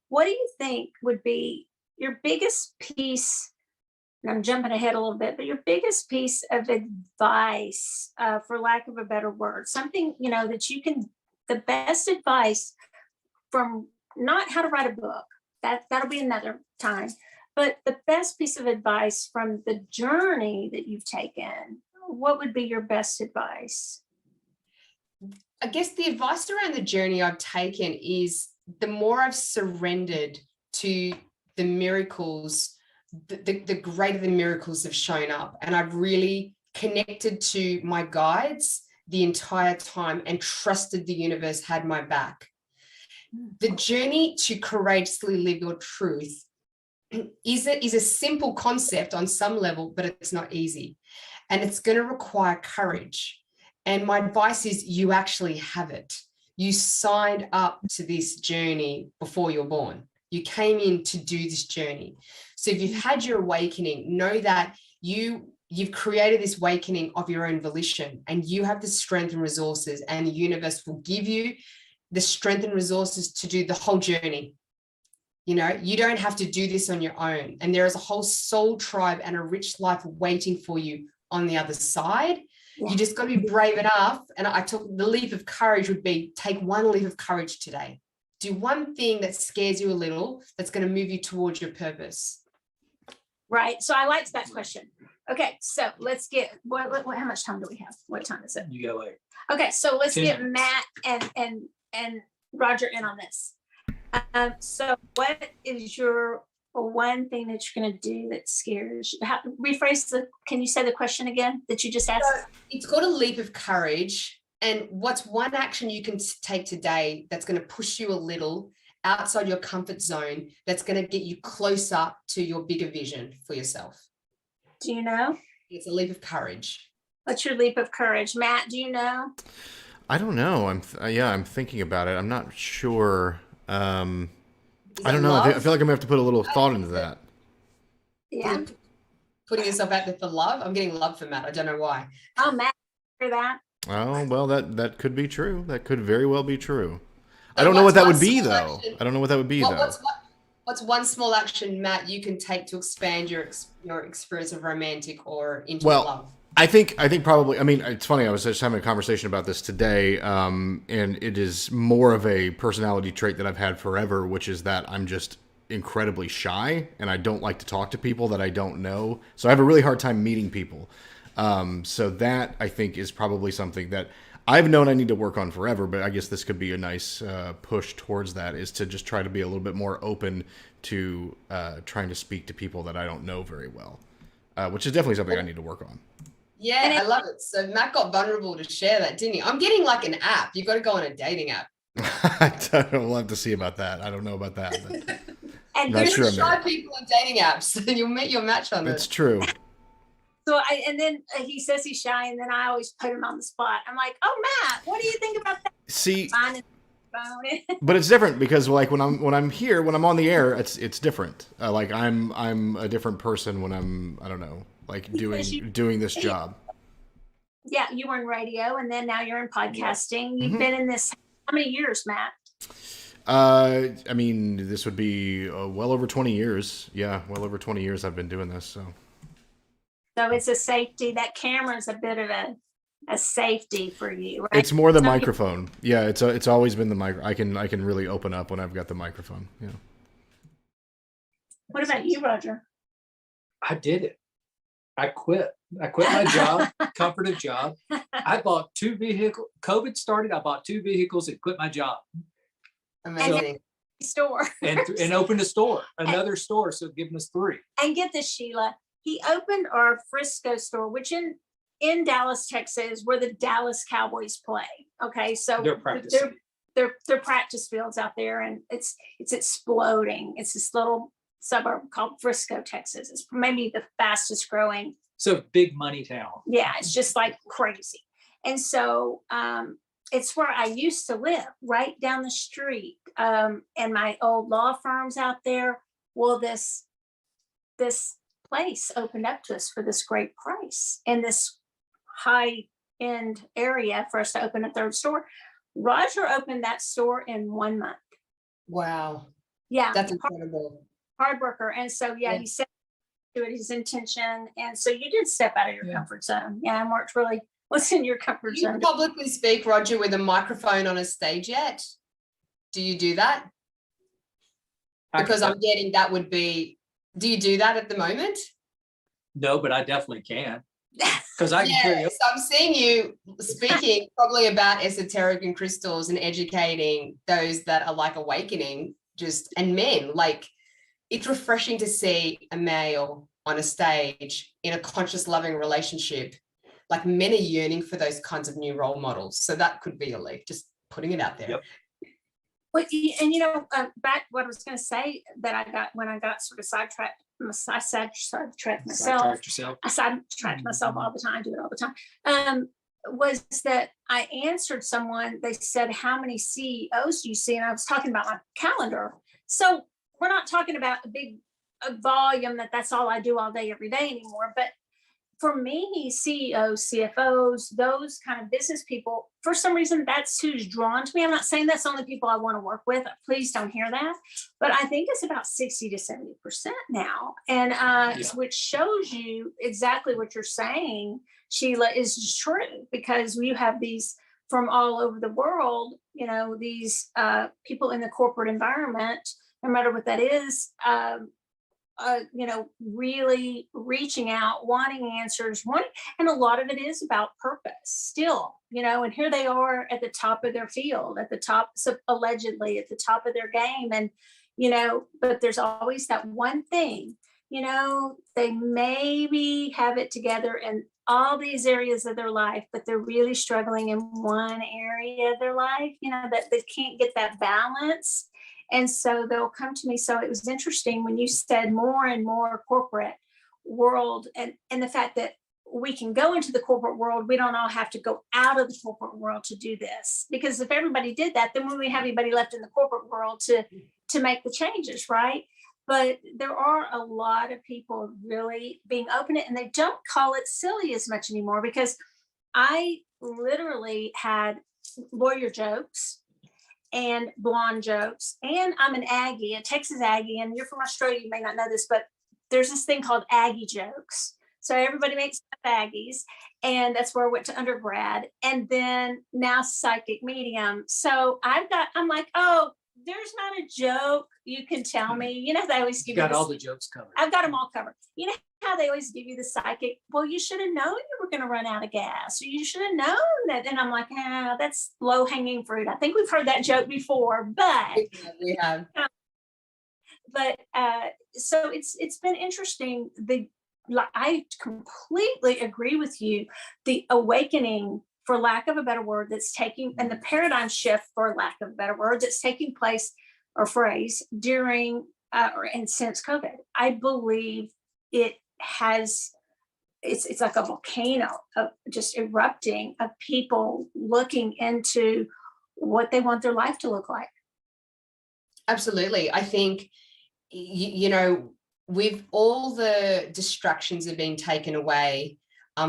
What do you think would be your biggest piece? And I'm jumping ahead a little bit, but your biggest piece of advice, for lack of a better word, something, that you can, the best advice from, not how to write a book, that'll be another time, but the best piece of advice from the journey that you've taken, what would be your best advice? I guess the advice around the journey I've taken is, the more I've surrendered to the miracles, the greater the miracles have shown up. And I've really connected to my guides the entire time and trusted the universe had my back. The journey to courageously live your truth is a simple concept on some level, but it's not easy. And it's going to require courage. And my advice is, you actually have it. You signed up to this journey before you're born. You came in to do this journey. So if you've had your awakening, know that you've created this awakening of your own volition, and you have the strength and resources, and the universe will give you the strength and resources to do the whole journey. You don't have to do this on your own. And there is a whole soul tribe and a rich life waiting for you on the other side. Yeah. You just got to be brave enough. And I took the leap of courage would be, take one leap of courage today. Do one thing that scares you a little, that's going to move you towards your purpose. Right. So I liked that question. Okay. So let's get, how much time do we have? What time is it? You go later. Okay. So let's get Matt and Roger in on this. So what is your one thing that you're going to do that scares you? Can you say the question again that you just asked? So it's called a leap of courage. And what's one action you can take today that's going to push you a little outside your comfort zone, that's going to get you closer to your bigger vision for yourself? Do you know? It's a leap of courage. What's your leap of courage? Matt, do you know? I don't know. I'm thinking about it. I'm not sure. I don't know. I feel like I'm going to have to put a little thought into that. Yeah. Putting yourself out there for love. I'm getting love for Matt. I don't know why. Oh, Matt. Hear that? Oh, well, that could be true. That could very well be true. So I don't know what what's that one would be, small though. action- I don't know what that would be, though. What's one small action, Matt, you can take to expand your experience of romantic or intimate Well, love? I think probably. I mean, it's funny. I was just having a conversation about this today, and it is more of a personality trait that I've had forever, which is that I'm just incredibly shy, and I don't like to talk to people that I don't know. So I have a really hard time meeting people. So that, I think, is probably something that I've known I need to work on forever, but I guess this could be a nice push towards that, is to just try to be a little bit more open to trying to speak to people that I don't know very well, which is definitely something I need to work on. Yeah, I love it. So Matt got vulnerable to share that, didn't he? I'm getting like an app. You've got to go on a dating app. We'll have to see about that. I don't know about that. But And not here's sure. Shy people on dating apps, and you'll meet your match on It's it. true. so and then he says he's shy, and then I always put him on the spot. I'm like, oh, Matt, what do you think about that? See, Fine. Phone. but it's different because like when I'm here, when I'm on the air, it's different. Like I'm a different person when I'm, I don't know, like doing this job. Yeah, you were in radio, and then now you're in podcasting. You've been in this how many years, Matt? I mean, this would be well over 20 years. Yeah, well over 20 years I've been doing this. So it's a safety. That camera's a bit of a safety for you, right? it's more the microphone. Yeah, it's always been the mic. I can really open up when I've got the microphone. Yeah. What about you, Roger? I did it. I quit my job, comfortable job. I bought 2 vehicles. COVID started. I bought 2 vehicles and quit my job Amazing. Store. and opened a store, another store. So giving us 3. And get this, Sheila. He opened our Frisco store, which in Dallas, Texas, where the Dallas Cowboys play. Okay, so Their practice. Their practice fields out there, and it's exploding. It's this little suburb called Frisco, Texas. It's maybe the fastest growing. So big money town. Yeah, it's just like crazy. And so it's where I used to live, right down the street. And my old law firm's out there. Well, this place opened up to us for this great price in this high end area for us to open a 3rd store. Roger opened that store in 1 month. Wow. Yeah. That's incredible. Hard worker. And so, he said to it his intention. And so you did step out of your comfort zone. Yeah. And worked really, what's in your comfort Do zone? you publicly speak, Roger, with a microphone on a stage yet? Do you do that? Because I'm getting that would be, do you do that at the moment? No, but I definitely can. Because I can carry. So I'm seeing you speaking probably about esoteric and crystals and educating those that are like awakening, and men. Like, it's refreshing to see a male on a stage in a conscious, loving relationship. Like, men are yearning for those kinds of new role models. So that could be a leap, just putting it out there. Yep. Well, and back what I was going to say that I got when I got sort of sidetracked. I sidetracked myself. Sidetracked yourself. I sidetracked myself all the time. Do it all the time. Was that I answered someone? They said, "How many CEOs do you see?" And I was talking about my calendar. So we're not talking about a volume that's all I do all day, every day anymore. But for me, CEOs, CFOs, those kind of business people, for some reason, that's who's drawn to me. I'm not saying that's the only people I want to work with. Please don't hear that. But I think it's about 60 to 70% now. And which shows you exactly what you're saying, Sheila, is true, because you have these from all over the world, these people in the corporate environment, no matter what that is, really reaching out, wanting answers, and a lot of it is about purpose still, and here they are at the top of their field, at the top, so allegedly at the top of their game. And, but there's always that one thing, they maybe have it together in all these areas of their life, but they're really struggling in one area of their life, that they can't get that balance. And so they'll come to me. So it was interesting when you said more and more corporate world, and the fact that we can go into the corporate world. We don't all have to go out of the corporate world to do this, because if everybody did that, then we wouldn't have anybody left in the corporate world to make the changes, right? But there are a lot of people really being open, and they don't call it silly as much anymore, because I literally had lawyer jokes and blonde jokes. And I'm an Aggie, a Texas Aggie, and you're from Australia, you may not know this, but there's this thing called Aggie jokes. So everybody makes Aggies, and that's where I went to undergrad. And then now psychic medium. So I'm like, oh, there's not a joke you can tell me. You know, they always give You you got all the jokes covered. I've got them all covered. You know how they always give you the psychic, well, you should have known you were going to run out of gas, or you should have known that. And I'm like, that's low hanging fruit. I think we've heard that joke before, but We have. But so it's been interesting. I completely agree with you. The awakening, for lack of a better word, that's taking, and the paradigm shift, for lack of a better word, that's taking place, or phrase, during and since COVID. I believe it has. It's like a volcano of just erupting, of people looking into what they want their life to look like. Absolutely. I think, you know, with all the distractions have been taken away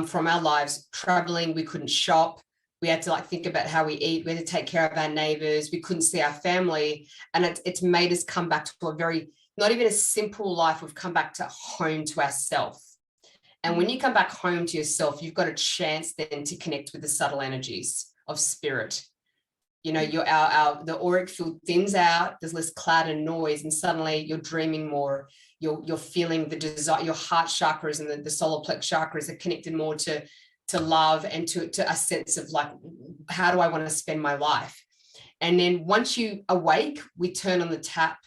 from our lives, traveling, we couldn't shop. We had to like think about how we eat. We had to take care of our neighbors. We couldn't see our family. And it's made us come back to a very, not even a simple life. We've come back to home, to ourselves. And when you come back home to yourself, you've got a chance then to connect with the subtle energies of spirit. You know, the auric field thins out, there's less cloud and noise, and suddenly you're dreaming more. You're feeling the desire, your heart chakras and the solar plex chakras are connected more to love and to a sense of like, how do I want to spend my life? And then once you awake, we turn on the tap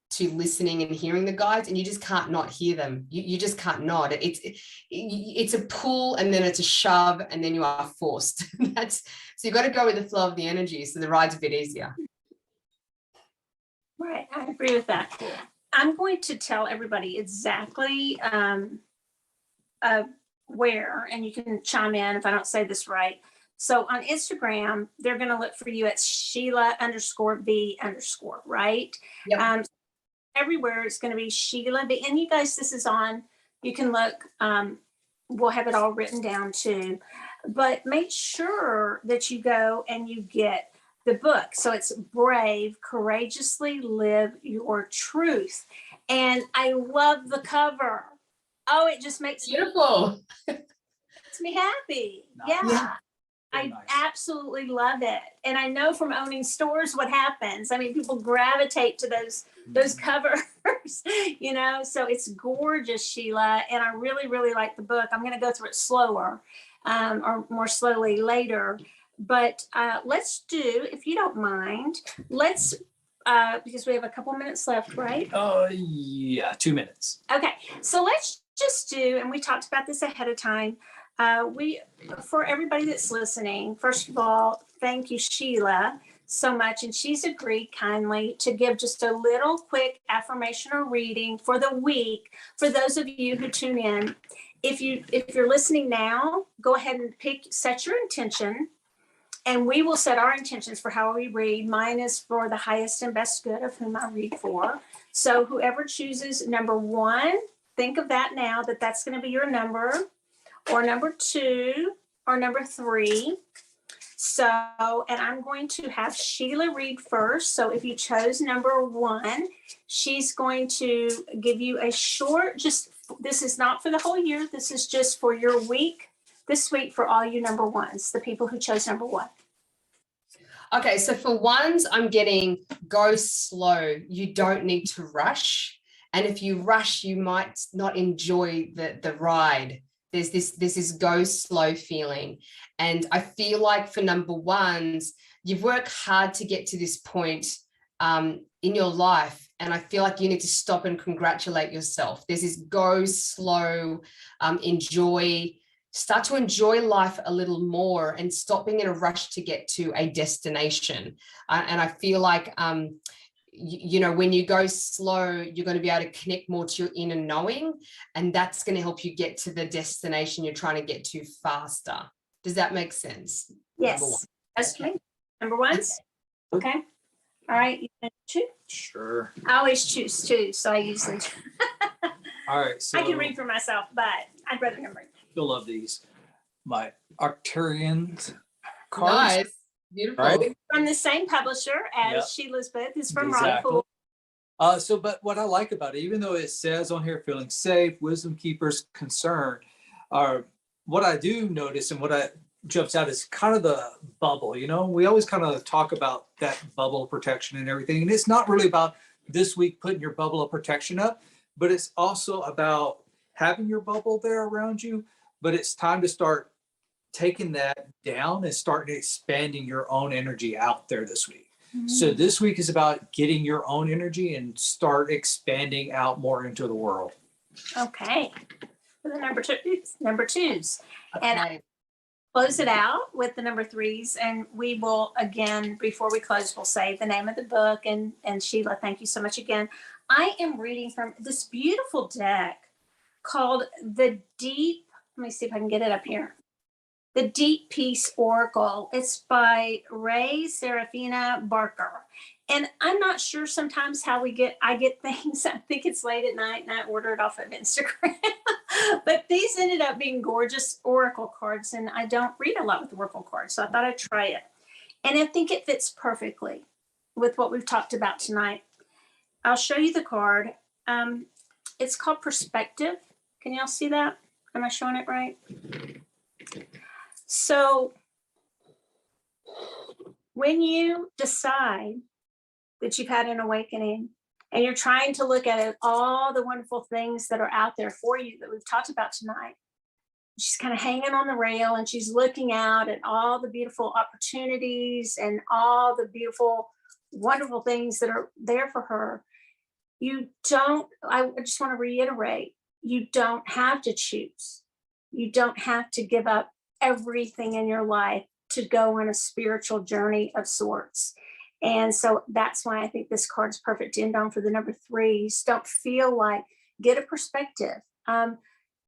to listening and hearing the guides, and you just can't not hear them. You just can't not. It's a pull, and then it's a shove, and then you are forced. So you've got to go with the flow of the energy, so the ride's a bit easier. Right, I agree with that. I'm going to tell everybody exactly where, and you can chime in if I don't say this right. So on Instagram, they're going to look for you at Sheila_V_, right? Yep. Everywhere it's going to be Sheila V. And you guys, this is on, you can look, we'll have it all written down too. But make sure that you go and you get the book. So it's Brave, Courageously Live Your Truth. And I love the cover. Oh, it just makes Beautiful. makes me happy. Nice. Yeah. I Nice. absolutely love it. And I know from owning stores what happens. I mean, people gravitate to those covers, you know, so it's gorgeous, Sheila. And I really, really like the book. I'm going to go through it slower or more slowly later. But let's do, if you don't mind, let's, because we have a couple minutes left, right? Yeah, 2 minutes. Okay, so let's just do, and we talked about this ahead of time. For everybody that's listening, first of all, thank you, Sheila, so much. And she's agreed kindly to give just a little quick affirmation or reading for the week for those of you who tune in. If you're listening now, go ahead and set your intention, and we will set our intentions for how we read. Mine is for the highest and best good of whom I read for. So whoever chooses number 1, think of that now, that's going to be your number, or number 2, or number 3. So, and I'm going to have Sheila read first. So if you chose number 1, she's going to give you a short, this is not for the whole year. This is just for your week, this week, for all you number 1s, the people who chose number 1. Okay, so for 1s, I'm getting go slow. You don't need to rush. And if you rush, you might not enjoy the ride. There's this go slow feeling. And I feel like for number 1s, you've worked hard to get to this point in your life. And I feel like you need to stop and congratulate yourself. There's this go slow, start to enjoy life a little more and stop being in a rush to get to a destination. And I feel like, you know, when you go slow, you're going to be able to connect more to your inner knowing, and that's going to help you get to the destination you're trying to get to faster. Does that make sense? Yes. That's me. Number 1s. Okay. All right. You want to choose? Sure. I always choose 2, so I usually. All right. So I can read for myself, but I'd rather him read. you'll love these. my Arcturian cards. Nice. Beautiful. Right? From the same publisher as Yep. Sheila's book. It's from Exactly. Rockpool. But what I like about it, even though it says on here, feeling safe, wisdom keepers concerned, what I do notice and what jumps out is kind of the bubble. We always kind of talk about that bubble of protection and everything. And it's not really about this week putting your bubble of protection up, but it's also about having your bubble there around you. But it's time to start taking that down and starting expanding your own energy out there this week. So this week is about getting your own energy and start expanding out more into the world. Okay. For the number twos. And Okay. close it out with the number threes. And we will, again, before we close, we'll say the name of the book. And Sheila, thank you so much again. I am reading from this beautiful deck called The Deep. Let me see if I can get it up here. The Deep Peace Oracle. It's by Ray Serafina Barker. And I'm not sure sometimes how I get things. I think it's late at night and I order it off of Instagram. But these ended up being gorgeous oracle cards. And I don't read a lot with oracle cards. So I thought I'd try it. And I think it fits perfectly with what we've talked about tonight. I'll show you the card. It's called Perspective. Can y'all see that? Am I showing it right? So when you decide that you've had an awakening and you're trying to look at all the wonderful things that are out there for you that we've talked about tonight, she's kind of hanging on the rail and she's looking out at all the beautiful opportunities and all the beautiful, wonderful things that are there for her. I just want to reiterate, you don't have to choose. You don't have to give up everything in your life to go on a spiritual journey of sorts. And so that's why I think this card's perfect to end on for the number threes. Don't feel like, get a perspective.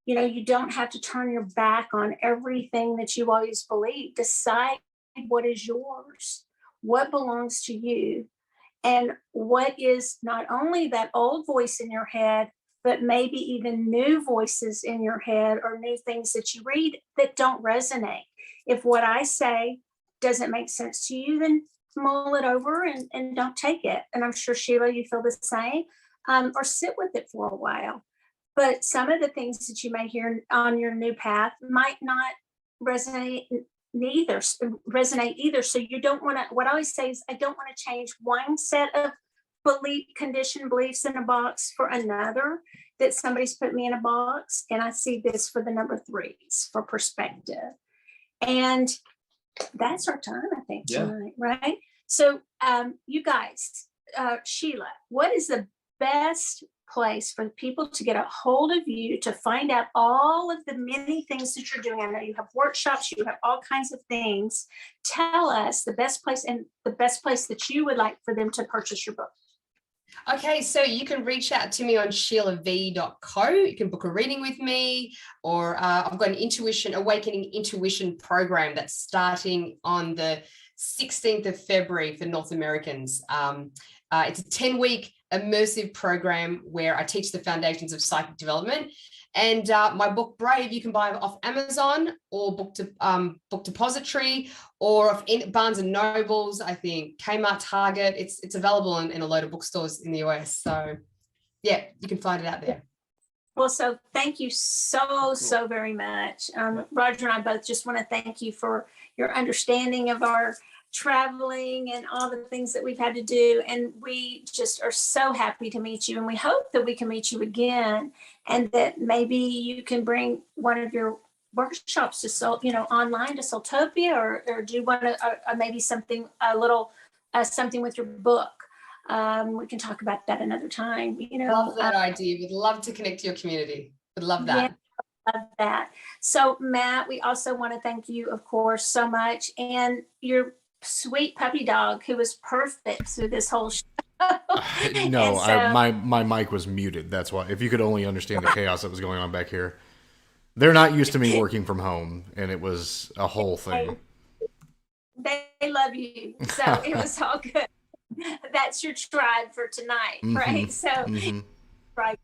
You don't have to turn your back on everything that you always believe. Decide what is yours, what belongs to you, and what is not only that old voice in your head, but maybe even new voices in your head or new things that you read that don't resonate. If what I say doesn't make sense to you, then mull it over and don't take it. And I'm sure, Sheila, you feel the same, or sit with it for a while. But some of the things that you may hear on your new path might not resonate either. So you don't want to, what I always say is, I don't want to change one set of conditioned beliefs in a box for another, that somebody's put me in a box. And I see this for the number threes for perspective. And that's our time, I think, tonight, right? So you guys, Sheila, what is the best place for people to get a hold of you to find out all of the many things that you're doing? I know you have workshops, you have all kinds of things. Tell us the best place and the best place that you would like for them to purchase your book. Okay, so you can reach out to me on sheilav.co. You can book a reading with me, or I've got an Awakening Intuition program that's starting on the 16th of February for North Americans. It's a 10-week immersive program where I teach the foundations of psychic development. And my book, Brave, you can buy off Amazon or Book Depository, or in Barnes and Nobles, I think, Kmart, Target. It's available in a load of bookstores in the US. So yeah, you can find it out there. Well, so thank you so very much. Roger and I both just want to thank you for your understanding of our traveling and all the things that we've had to do. And we just are so happy to meet you. And we hope that we can meet you again, and that maybe you can bring one of your workshops to online to Soultopia, or do one maybe something something with your book. We can talk about that another time. Love that idea. We'd love to connect to your community. Would love that. Yeah, love that. So Matt, we also want to thank you, of course, so much, and your sweet puppy dog who was perfect through this whole show. No, my mic was muted. That's why. If you could only understand the chaos that was going on back here. They're not used to me working from home, and it was a whole thing. They love you, so it was all good. That's your tribe for tonight, right? So, right.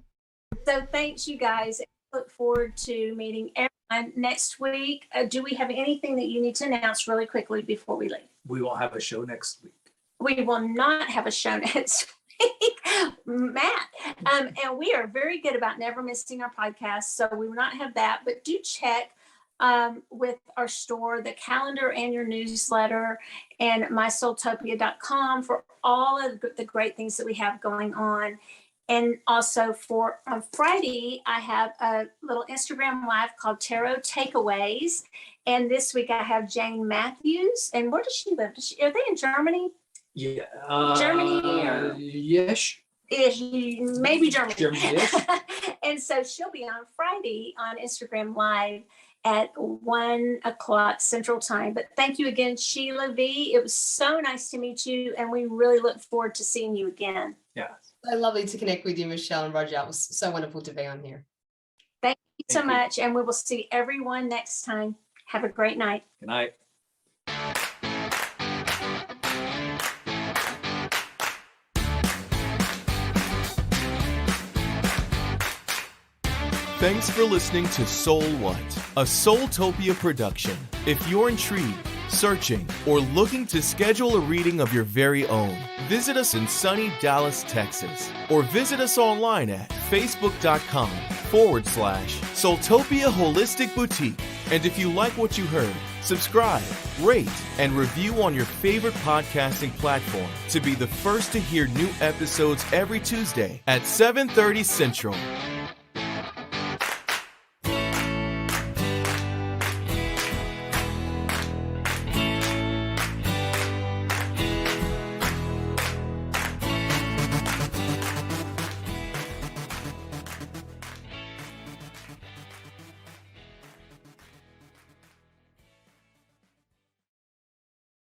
So thanks, you guys. Look forward to meeting everyone next week. Do we have anything that you need to announce really quickly before we leave? We won't have a show next week. We will not have a show next week, Matt. And we are very good about never missing our podcast, so we will not have that. But do check with our store, the calendar and your newsletter, and mysoultopia.com for all of the great things that we have going on. And also for on Friday, I have a little Instagram live called Tarot Takeaways. And this week I have Jane Matthews. And where does she live? Are they in Germany? Yeah. Germany? Yes. Maybe Germany. Germany-ish. And so she'll be on Friday on Instagram Live at 1:00 Central Time. But thank you again, Sheila V. It was so nice to meet you. And we really look forward to seeing you again. Yeah. So lovely to connect with you, Michelle and Roger. It was so wonderful to be on here. Thank you so Thank you. much. And we will see everyone next time. Have a great night. Good night. Thanks for listening to SoulWhat, a Soultopia production. If you're intrigued, searching, or looking to schedule a reading of your very own, visit us in sunny Dallas, Texas, or visit us online at facebook.com/Soultopia Holistic Boutique. And if you like what you heard, subscribe, rate, and review on your favorite podcasting platform to be the first to hear new episodes every Tuesday at 7:30 Central.